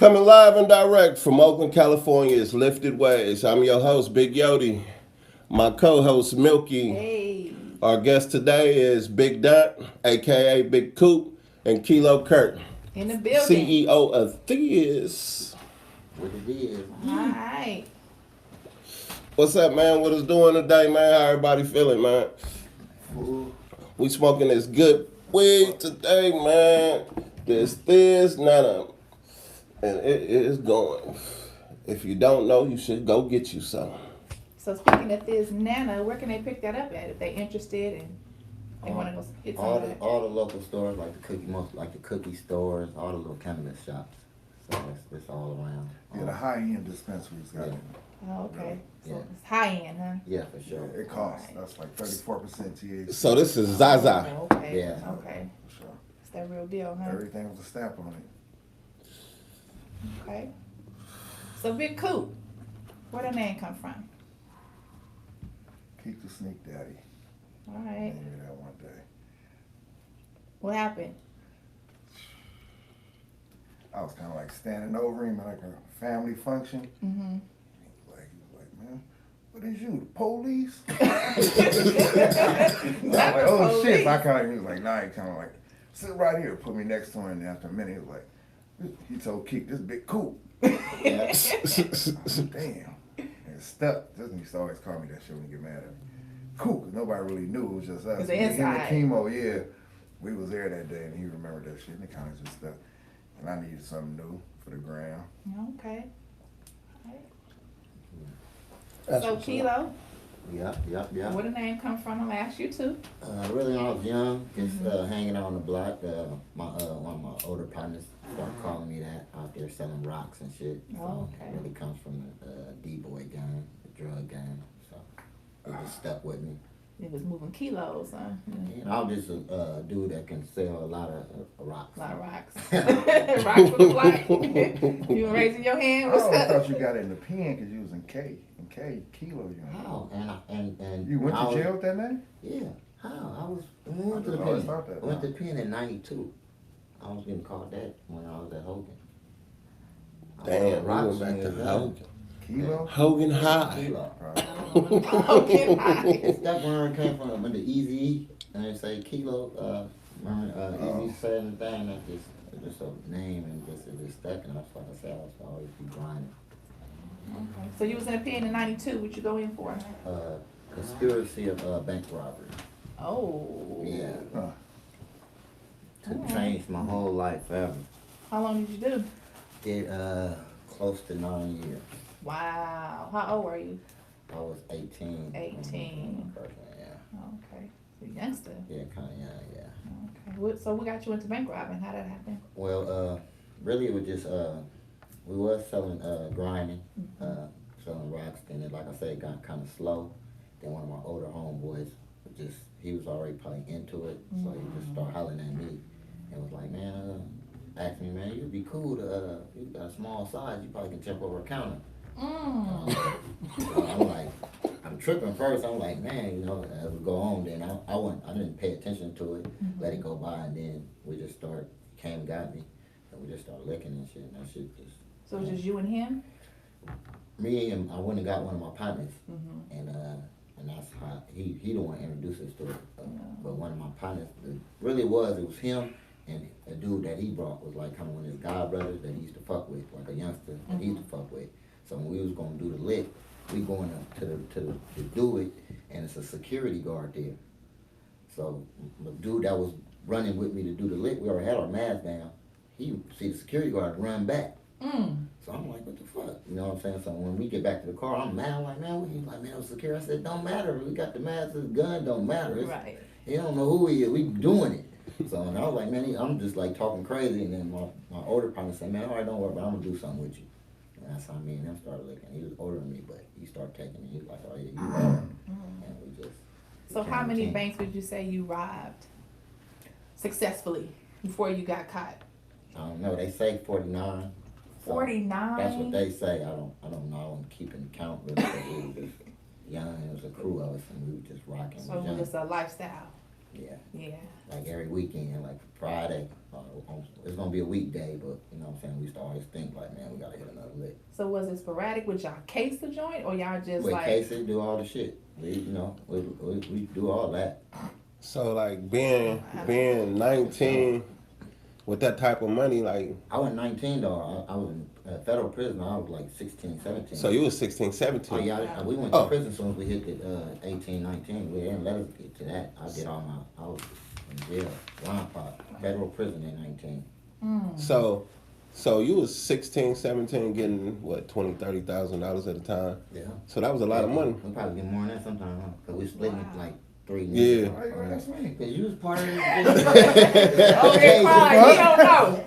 Coming live and direct from Oakland, California is LIFTEDWAYZ. I'm your host, Big Yodi. My co-host, Milky. Hey. Our guest today is Big Dot, a.k.a. Big Coop, and Kilo Kurt. In the building. CEO of Thizz. What it is. Alright. What's up, man? What is doing today, man? How everybody feeling, man? Ooh. We smoking this good weed today, man. This Thizz Nana. And it is going. If you don't know, you should go get you some. So speaking of Thizz Nana, where can they pick that up at if they interested and they want to go get some of that? All the local stores, like the cookie stores, all the little cannabis shops. So it's all around. Yeah, the high-end dispensaries got it. Oh, okay. So Yeah. it's high end, huh? Yeah, for sure. It costs. Alright. That's like 34% THC. So this is Zaza. Oh, okay. Yeah. Okay. For sure. It's that real deal, huh? Everything with a stamp on it. Okay. So Big Coop, where the name come from? Keep the sneak daddy. All right. Name me that one day. What happened? I was kind of like standing over him at like a family function. Mm-hmm. He was like, man, what is you, the police? I was Not like, the oh shit. police. So I kind of, he was like, nah, he kind of like, sit right here, put me next to him. And after a minute, he was like, he told Keith, this Big Coop. Yeah. Damn. And stuck. Doesn't used to always call me that shit when he get mad at me. Cool, 'cause nobody really knew. It was just us. It's the Me and inside. Chemo, yeah. We was there that day and he remembered that shit and it kind of just stuck. And I needed something new for the gram. Okay. All right. That's So what's up. Kilo, Yep. where the name come from? I'm gonna ask you too. Really, when I was young, just hanging out on the block, one of my older partners started calling me that out there selling rocks and shit. So Oh, okay. It really comes from the D-boy gang, the drug gang. So it just stuck with me. It was moving kilos, huh? And I was just a dude that can sell a lot of rocks. A lot of rocks. Rocks for the block. You were raising your hand? I What's always up? thought you got it in the pen because you was in K. In K, Kilo, you know. How? And You went I to was- jail with that name? Yeah. How? We went to the I always pen. thought that. I went to the pen in '92. I was getting called that when I was at Hogan. Damn, we Rocks went back when to we was young. Hogan. Kilo? Hogan High. Kilo. Right. Okay, bye. It's that where it came from. When the Easy and they say Kilo, Easy said thing, that's just a name and it just stuck. And that's what I said. I was always be grinding. Okay. So you was in a pen in '92. What you go in for? Conspiracy of bank robbery. Oh. Yeah. Huh. To change my whole life forever. How long did you do? Did close to 9 years. Wow. How old were you? I was 18. 18. Yeah. Okay. So youngster. Yeah, kind of young, yeah. Okay. So what got you into bank robbing? How did that happen? Well, really it was just, we was selling, grinding, selling rocks, and then like I said, it got kind of slow. Then one of my older homeboys, he was already probably into it, so he just started hollering at me and was like, man, asked me, man, you'd be cool to, you got a small size, you probably can jump over a counter. So I'm like, I'm tripping first. I'm like, man, you know, as we go on, then I didn't pay attention to it, let it go by, and then we just got me, and we just started licking and shit, and that shit just. So it was just you and him? Me and I went and got one of my partners, and that's how he the one introduced us to it. But one of my partners, it was him. And a dude that he brought was like kind of one of his god brothers that he used to fuck with, like a youngster that he used to fuck with. So when we was gonna do the lick, we going up to do it, and it's a security guard there. So the dude that was running with me to do the lick, we already had our masks down. He see the security guard run back. So I'm like, what the fuck? You know what I'm saying? So when we get back to the car, I'm mad. I'm like, man, what? He's like, man, it was security. I said, don't matter. We got the mask, the gun, don't matter. Right. He don't know who he is. We doing it. So and I was like, man, I'm just like talking crazy. And then my older partner said, man, all right, don't worry, but I'm gonna do something with you. And that's how me and him started looking. He was older than me, but he started taking me. He was like, oh yeah, you are. And we just. So how became a many team. banks would you say you robbed successfully before you got caught? I don't know. They say 49. So 49? That's what they say. I don't know. I'm keeping count really. But we were just young. It was a crew of us, and we were just rocking. So it was just a lifestyle. Yeah. Yeah. Like every weekend, like Friday. It's gonna be a weekday, but you know what I'm saying? We used to always think like, man, we gotta hit another lick. So was it sporadic? Would y'all case the joint, or y'all just We like? case it, do all the shit. We do all that. So like being 19 with that type of money, like. I was 19 though. I was in federal prison. I was like 16, 17. So you was 16, 17. Oh yeah, we went to prison as soon as we hit the 18, 19. We didn't let us get to that. I was in jail, line pop, federal prison at 19. So you was 16, 17 getting what, $20,000-$30,000 at a time? Yeah. So that was a lot of money. We probably get more than that sometimes, huh? Cause we split it like 3 Yeah. niggas. Why you ask me? Cause you was part of it. Okay, fine. He don't know.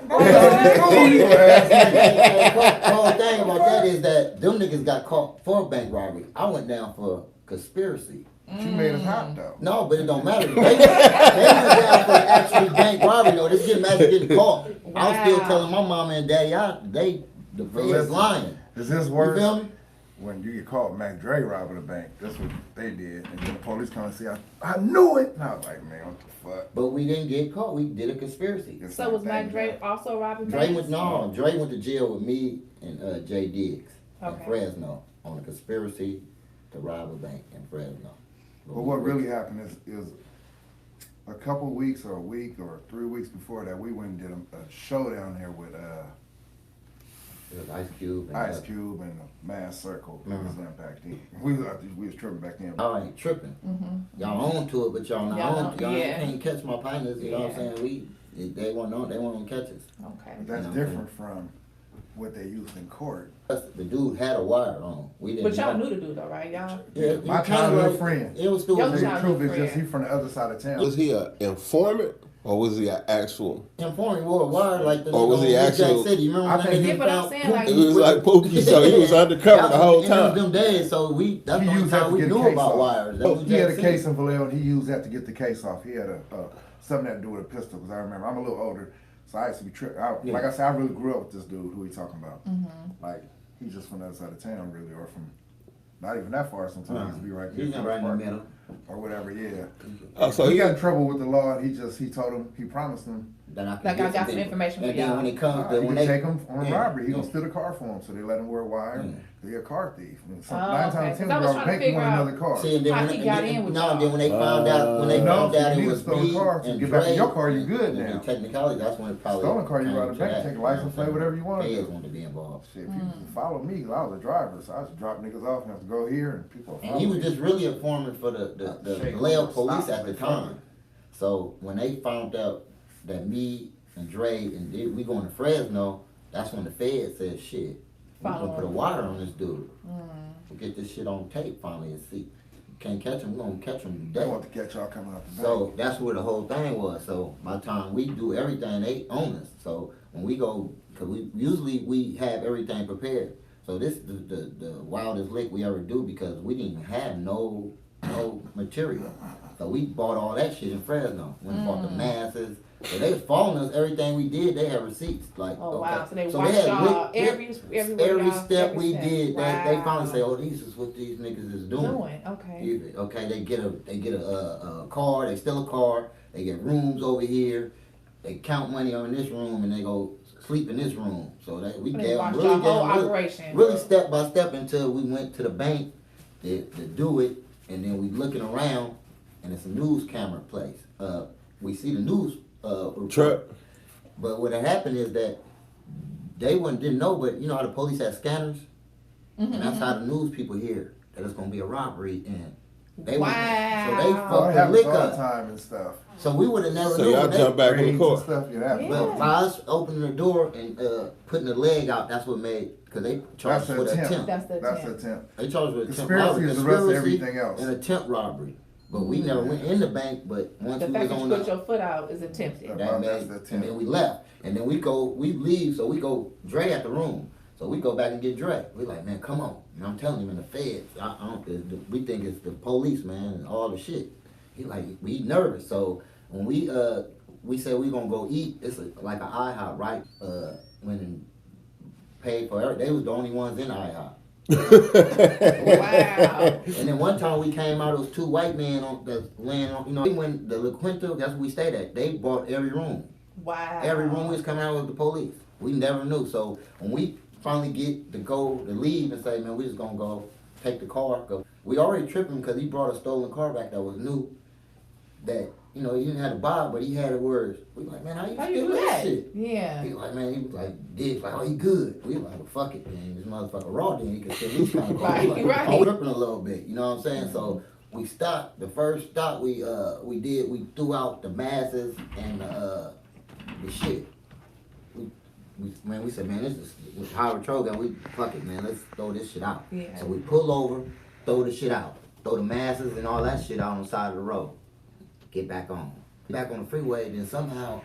The whole thing about that is that them niggas got caught for bank robbery. I went down for conspiracy. You made us hot though. No, but it don't matter. They went down for actually bank robbery though. This getting caught. I was still telling my mama and daddy, the feds lying. Is this You worse? feel me? When you get caught, Mac Dre robbing a bank. That's what they did. And then the police come and say, I knew it. And I was like, man, what the fuck? But we didn't get caught. We did a conspiracy. It's So like, was Mac dang, Dre man. also robbing Dre banks? went to jail with me and Jay Diggs in Okay. Fresno on a conspiracy to rob a bank in Fresno. But what really happened is a couple weeks or a week or 3 weeks before that, we went and did a show down there with It was Ice Cube. And Ice Cube and the Mass Circle. Mhm. Was them back then. We was tripping back then. I ain't tripping. Y'all on to it, but y'all not Y'all on. don't- Y'all yeah. can't catch my partners. You know what I'm Yeah. saying? They won't know. They won't catch us. Okay. But that's You know, different from what they used in court. The dude had a wire on. We didn't. But y'all know. knew the dude though, right? Y'all. Yeah, My you kinda childhood like- friend. It was still Your The childhood truth is just friend. he from the other side of town. Was he an informant or was he an actual? informing wore a wire like the Or was nigga he on actual- Jack City. You remember I when think that he- nigga but I'm found saying, Pookie like- It was with- like Pookie, so he was undercover That the whole was- and it was time. them days, so that's He the only used that time to we get the knew case about off. wires. That was He had a Jack case City. in Vallejo and he used that to get the case off. He had something that to do with a pistol, because I remember, I'm a little older, so I used to be tripping. Yeah. Like I said, I really grew up with this dude, who he talking about. Like, he's just from the other side of town, really, or from not even that far sometimes. He used to be right there. He's not right in the middle. Or whatever, yeah. Oh, so he he got in trouble with the law, and he told him, he promised him, Then I could Like, I get got some people. information for And then y'all. when it comes he to when can they take him on a yeah, robbery. He yeah. gonna steal the car for him, so they let him wear a wire. Yeah. He a car thief. I mean, Oh, 9 times okay. out of 10, 'Cause I was rob a trying to bank, you figure want out- another car. See, and then How when, he got and then, in with no, y'all. then when they found out No, out if it you was stole a me car to and get back in Dre, your car, you good and now. technicality, that's when it probably Stolen car, you came rob a to bank, that, take a you know license what plate, I'm whatever you want to saying? do. Feds wanted to be involved. Shit, people used to follow me, 'cause I was a driver, so I used to drop niggas off and have to go here, and people And he was just really a foreman for the Shake Vallejo on, police stop, at the they time. So when they found out that me and Dre and we going to Fresno, that's when the feds said, shit, we gonna put a wire on this dude. We'll get this shit on tape finally and see. Can't catch him, we're gonna catch him They today. want to catch y'all coming out the So bank. that's where the whole thing was. So by the time we do everything, they own us. So when we go, cause we have everything prepared. So this the wildest lick we ever do, because we didn't even have no material. So we bought all that shit in Fresno. Went and bought the masses. So they was following us, everything we did, they had receipts. Like, Oh okay. wow! So they So watched had y'all lick- every step we did. They finally Wow. say, oh, these is what these niggas is doing. Okay. Okay, they get a car, they steal a car, they get rooms over here, they count money on this room, and they go sleep in this room. So we They gave watched them y'all whole really operation. step by step until we went to the bank to do it, and then we looking around, and it's a news camera place. We see the news report. Truck. But what had happened is that they didn't know, but you know how the police have scanners? And that's how the news people hear that it's gonna be a robbery, and they Wow. so they Oh, it fucked the happens lick all the up. time and stuff. So we would have never So knew. y'all when they- jump back in the Raids and court. stuff, yeah, that Yeah. But by us opening the door and putting the leg out, that's what made, because they charged That's us with an attempt. attempt. That's the That's the attempt. attempt. They charged with attempt Conspiracy robbery, is the rest of conspiracy everything else. and attempt robbery. But we never went in the bank, but once The we fact was that you on put the, your foot out is attempted. Yeah. that That's made, the and attempt. then we left. And then we leave, so we go Dre at the room. So we go back and get Dre. We like, man, come on. And I'm telling him in the feds, we think it's the police, man, and all the shit. He like, we nervous. So when we said we gonna go eat, it's like an IHOP, right? Went and paid for everything. They was the only ones in IHOP. Wow. And then one time we came out, it was 2 white men on the laying on, you know, when the La Quinta, that's where we stayed at. They bought every room. Wow. Every room we was coming out with the police. We never knew. So when we finally get to go to leave and say, man, we just gonna go take the car. Go. We already tripping because he brought a stolen car back that was new. That, you know, he didn't have to buy, but he had it where we like, man, how you do that that? shit? Yeah. He was like, man, he was like, Diggs, like, oh, he good. We was like, well, fuck it, man. This motherfucker raw, then he could still these kind of cars. Right, Like, right. I'm tripping a little bit, you know what I'm saying? So we stopped. The first stop we threw out the masses and the shit. We said, man, this is with high patrol gun. We fuck it, man. Let's throw this shit out. Yeah. So we pull over, throw the shit out, throw the masses and all that shit out on the side of the road. Get back on. Back on the freeway, then somehow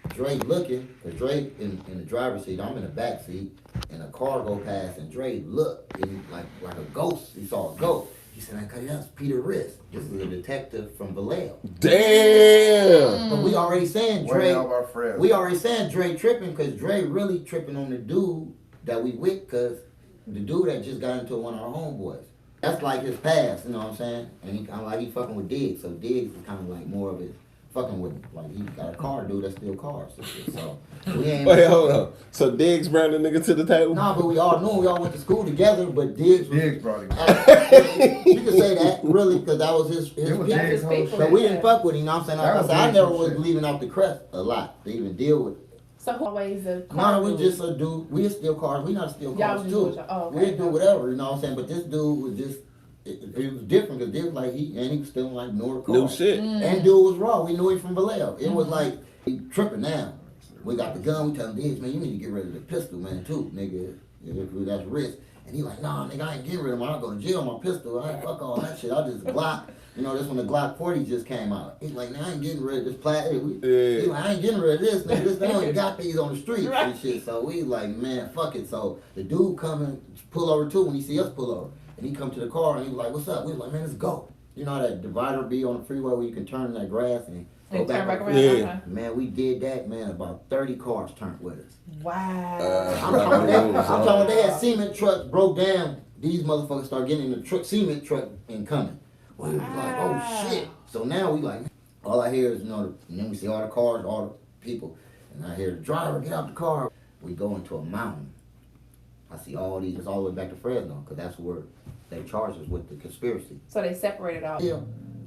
Dre looking, cause Dre in the driver's seat, I'm in the back seat, and a car go past, and Dre looked, and like a ghost. He saw a ghost. He said, "Man, cut it out, Peter Riss. This is a detective from Vallejo." Damn. But we already saying Dre. Way off our friends. We already saying Dre tripping, cause Dre really tripping on the dude that we with, cause the dude that just got into one of our homeboys. That's like his past, you know what I'm saying? And he kind of like he fucking with Diggs, so Diggs is kind of like more of his fucking with him. Like he got a car dude that steal cars and shit. So we ain't. Wait, hold on. So Diggs brought the nigga to the table? Nah, but we all knew we all went to school together. But Diggs was. Diggs brought him. You can say that really, because that was his It was people. Diggs' whole people. So shit. we didn't fuck with him. You know what I'm saying? That Like I was said, I Diggs' never whole was shit. leaving out the crest a lot to even deal with. So who always the No, car we dude? just a dude. We steal cars. We not steal Y'all cars just too. do it, oh, okay. We do whatever. You know what I'm saying? But this dude was just. It was different because Diggs like he was stealing like newer cars. New shit. And dude was raw. We knew him from Vallejo. It was like he tripping now. We got the gun. We tell him, Diggs, man, you need to get rid of the pistol, man, too, nigga. That's risk. And he like, nah, nigga, I ain't getting rid of him. I'll go to jail on my pistol. I ain't fuck all that shit. I just Glock. You know, this when the Glock 40 just came out. He's like, nah, I ain't getting rid of this plastic. He's like, I ain't getting rid of this, nigga. This they only got these on the street and shit. So we like, man, fuck it. So the dude coming, pull over too when he see us pull over. And he come to the car and he was like, what's up? We was like, man, let's go. You know how that divider be on the freeway where you can turn in that grass and go And turn back up? around. Yeah. Okay. Man, we did that, man. About 30 cars turned with us. Wow. I'm talking about they had cement trucks broke down. These motherfuckers start getting in the truck, cement truck and coming. We was like, oh shit. So now we like, all I hear is, you know, and then we see all the cars, all the people. And I hear the driver, get out the car. We go into a mountain. I see all these, it's all the way back to Fresno, because that's where they charged us with the conspiracy. So they separated all. Yeah.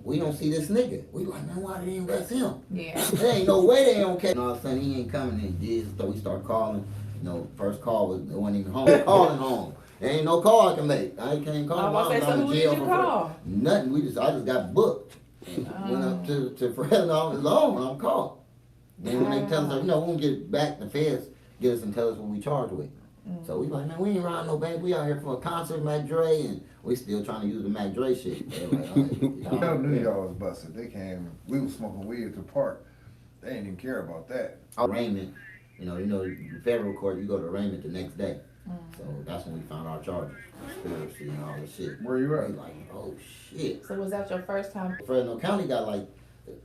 We don't see this nigga. We like, man, why they didn't arrest him? Yeah. There ain't no way they don't catch him. All of a sudden, he ain't coming. And did, so we start calling. You know, first call was, it wasn't even home. Calling home. There ain't no call I can make. I can't call I was him. gonna say, so who did you call? Nothing. I just got booked. And went up to Fresno on his own. I'm called. Then when they tell us, you know, we won't get back, the feds get us and tell us what we charged with. So we like, man, we ain't riding no bank. We out here for a concert, Mac Dre, and we still trying to use the Mac Dre shit. They like, all right, You know, New York was busted. They came. We was smoking weed at the park. They didn't even care about that. Arraignment, you know, the federal court, you go to arraignment the next day. So that's when we found our charges, conspiracy and all this shit. Where you at? We like, oh shit. So was that your first time? Fresno County got like,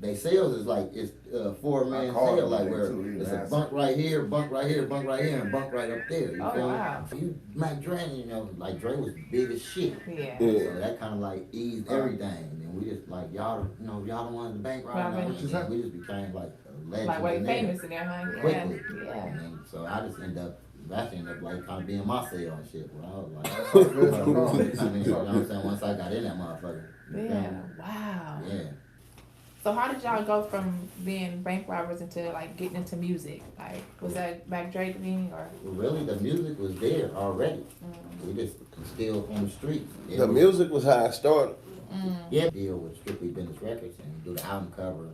they sales is like, it's 4-man I called sale, him like today, where too. He it's a asked. bunk right here, bunk right here, bunk right here, and bunk right up there. You Oh, feel wow. me? You, Mac Dre, you know, like Dre was big as shit. Yeah. So that kind of like eased everything. And we just like, y'all, you know, y'all the ones the bank right now. Right. And we just became like a legend. Like way in there. famous in there, huh? Yeah. Quickly. Yeah. And then, so I just ended up like kind of being my sale and shit. Where I was like, That's you know all good. what I'm saying? Once I got in that motherfucker. you feel Yeah. me? Wow. Yeah. So how did y'all go from being bank robbers into like getting into music? Like, was that Mac Dre thing or? Really, the music was there already. We just still on the streets. The music was how I started. Yeah, deal with Strictly Business Records and do the album cover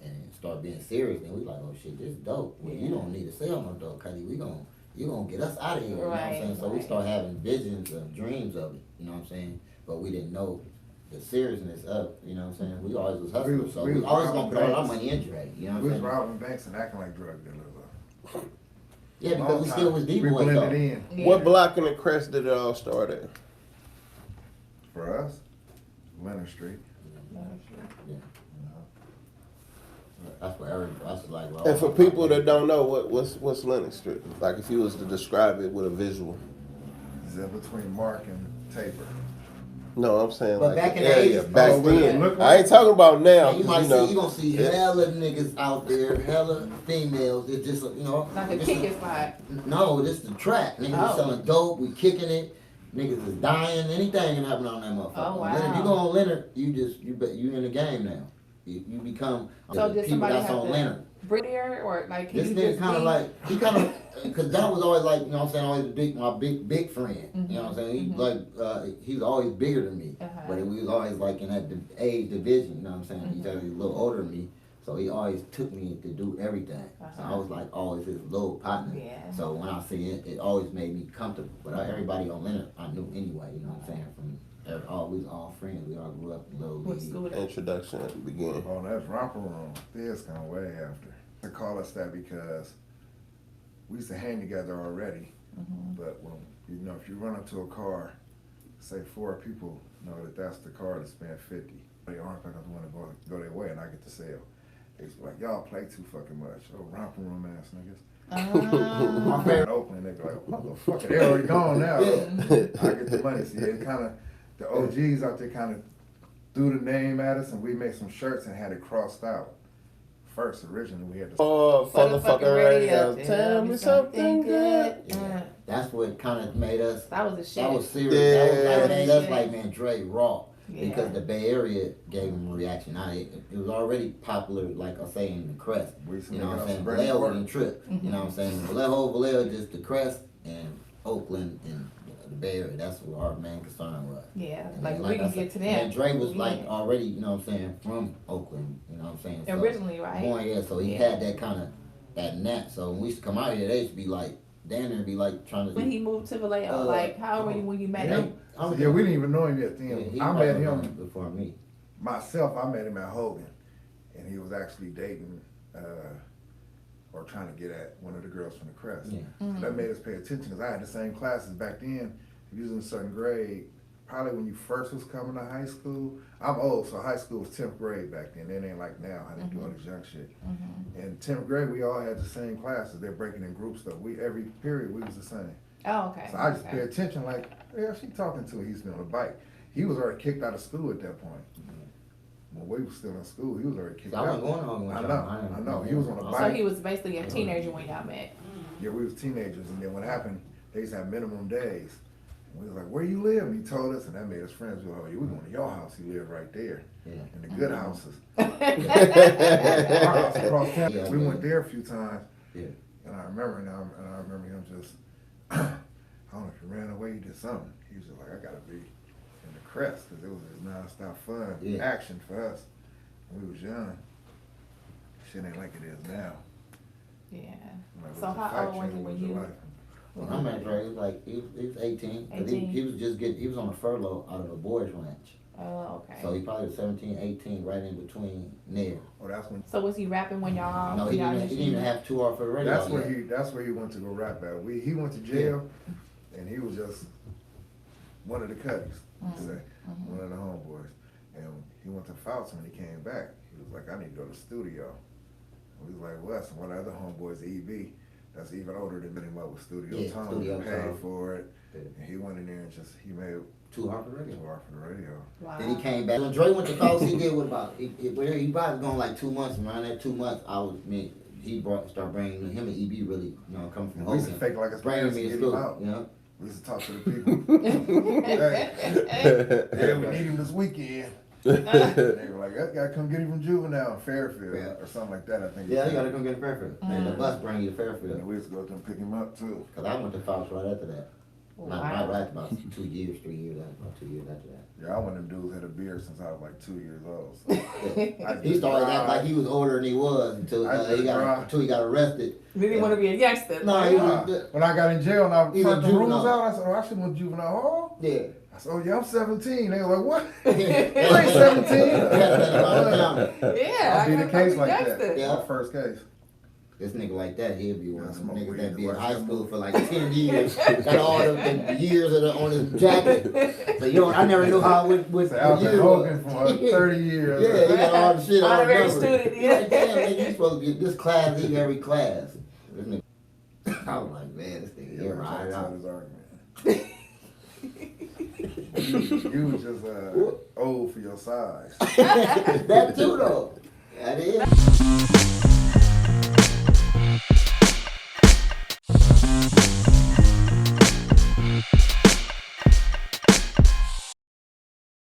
and start being serious. And we like, oh shit, this is dope. Well, you don't need to sell no dope, Cuddy. You gonna get us out of here. You know what I'm saying? So we start having visions of dreams of it. You know what I'm saying? But we didn't know the seriousness of, you know what I'm saying? We always was hustlers, so we was always gonna put all our robbing money in Dre. You know We what was I'm saying? robbing banks and acting like drug dealers. Yeah, because we still was We D-boys blended though. in. Yeah. What block in the Crest did it all start at? For us, Leonard Street. That's what that's like. Well, And for people that don't know, what's Leonard Street? Like if you was to describe it with a visual. Is that between Mark and taper. No, I'm saying But like back in the area. 80s, Back oh, what it then. look I ain't talking about now. you might You know, see, you gonna see hella niggas out there, hella females. It's just, you know. Like a this kick is- is like, No, this the trap. Niggas Oh. is selling dope, we kicking it. Niggas is dying, anything can happen on that motherfucker. Oh, wow. Leonard, you go on Leonard, you in the game now. You become so the did people somebody that's have on to Leonard. bring there or like can This you nigga just kind of be? like, he kind of, cause that was always like, you know what I'm saying, always my big friend. You know what I'm saying? He he was always bigger than me. Uh-huh. But we was always like in that age division, you know what I'm saying? He's a little older than me. So he always took me to do everything. So I was like always his little partner. Yeah. So when I see it, it always made me comfortable. But everybody on Leonard, I knew anyway, you know what I'm saying? We was all friends. We all grew up in Little What League. school that? introduction at the beginning. Oh, that's romper room. This come way after. They call us that because we used to hang together already. But when you know, if you run up to a car, say 4 people know that that's the car to spend 50. They aren't gonna want to go their way, and I get to sell. They used to be like, y'all play too fucking much. Oh, romper room ass niggas. My favorite Oakland, they be like, motherfucker, they already gone now. I get the money. See, it kind of, the OGs out there kind of threw the name at us, and we made some shirts and had it crossed out. First, originally, we had to. Oh, motherfucker radio, tell me something good. Yeah. That's what kind of made us. That was the shit. That was serious. Yeah. That made us Shit. like, man, Dre raw. Yeah. Because the Bay Area gave him a reaction. It was already popular, like I say, in the Crest. We used to You know make what I'm it saying? up Vallejo Brent and Trip. You know what I'm saying? Vallejo just the Crest, and Oakland and the Bay Area. That's what our main concern was. Yeah, And like then, we I can said- get to And that. Dre was Yeah. like already, you know what I'm saying, from Oakland. You know what I'm saying? So, Originally, right? born, yeah, so he Yeah. had that kind of, that knack. So when we used to come out here, they used to be like, damn, they'd be like trying to. When he moved to Vallejo, like how old were you when you met him? Yeah, we didn't even know him yet then. I met him before me. myself. I met him at Hogan, and he was actually dating or trying to get at one of the girls from the Crest. Yeah. So that made us pay attention because I had the same classes back then. If you was in a certain grade, probably when you first was coming to high school. I'm old, so high school was 10th grade back then. It ain't like now how they do all this young shit. In 10th grade, we all had the same classes. They're breaking in groups though. Every period we was the same. Oh, okay. So I just okay. pay attention like, yeah, she talking to her. He's been on a bike. He was already kicked out of school at that point. When we was still in school, he was already kicked So I out. wasn't going home with I y'all. know, I know. He was on a So bike. he was basically a teenager when y'all met. Yeah, we was teenagers, and then what happened, they used to have minimum days. And we was like, where you live? And he told us, and that made us friends. We were like, yeah, we going to your house. He lived right there. Yeah. In the good houses. Yeah. Our house across town. Yeah, We yeah. went there a few times. Yeah. And I remember now, and I remember him just, I don't know if he ran away, he did something. He was just like, I gotta be in the Crest, because it was just nonstop fun, Yeah. action for us. When we was young. Shit ain't like it is now. Yeah. Like, So it was a how fight old was train, you when it was a you? life. When I met Dre, he was like, he was 18. 'Cause 18. He was he was on a furlough out of a boys ranch. Oh, okay. So he probably was 17, 18, right in between there. Oh, that's when. So was he rapping when y'all? No, he y'all didn't even have 2 off for the radio. That's yet. where he went to go rap at. He went to jail, and he was just one of the cutties, say, one of the homeboys. And he went to Fouts when he came back. He was like, I need to go to the studio. And we was like, Wes, and one of the other homeboys, EB, that's even older than him up with Studio Yeah, Tone. Studio He paid Tone. for it, Yeah. and he went in there and he made 2 off the radio. 2 hours for the radio. Wow. Then he came back. When Dre went to Fouts, he did what about, he probably gone like 2 months. And around that 2 months, he started bringing him and EB really, you know, coming from We used to Oakland. fake like his Bringing parents me to to get him school, out. you know? We used to talk to the people. Hey, we need him this weekend. They were like, I gotta come get him from Juvenile in Fairfield Yeah. or something like that, I think. Yeah, you gotta come get to Fairfield. And the bus bring you to And Fairfield. we used to go up there and pick him up too. Cause I went to Fouts right after that. Not Wow. right about 2 years, 3 years, about 2 years after that. Yeah, I one of them dudes had a beard since I was like 2 years old. So. I He just started acting drive. like he was older than he was until I just drive. he got arrested. Did he want to be a youngster? No, he Uh, was, when I got in jail and I He turned was the rules juvenile. out, I said, oh, I should went juvenile hall. yeah. I said, oh yeah, I'm 17. They were like, what? You You ain't 17. Yeah. I'll be the case like youngster. that. Yeah. My first case. This nigga like that, he'll be one Yeah, of them smoke niggas weed that be and in high watch school for like 10 years. Got all the years on his jacket. So, I never knew how it with So Alton years Hogan for was. 30 years. Yeah, he got all the shit on Honorary memory. student, He like, damn, nigga, you supposed to get this class, leave every class. This nigga, I was like, man, this nigga Yeah, here we're ride trying it to tell out. his argument. You was just old for your size. That too though. That is.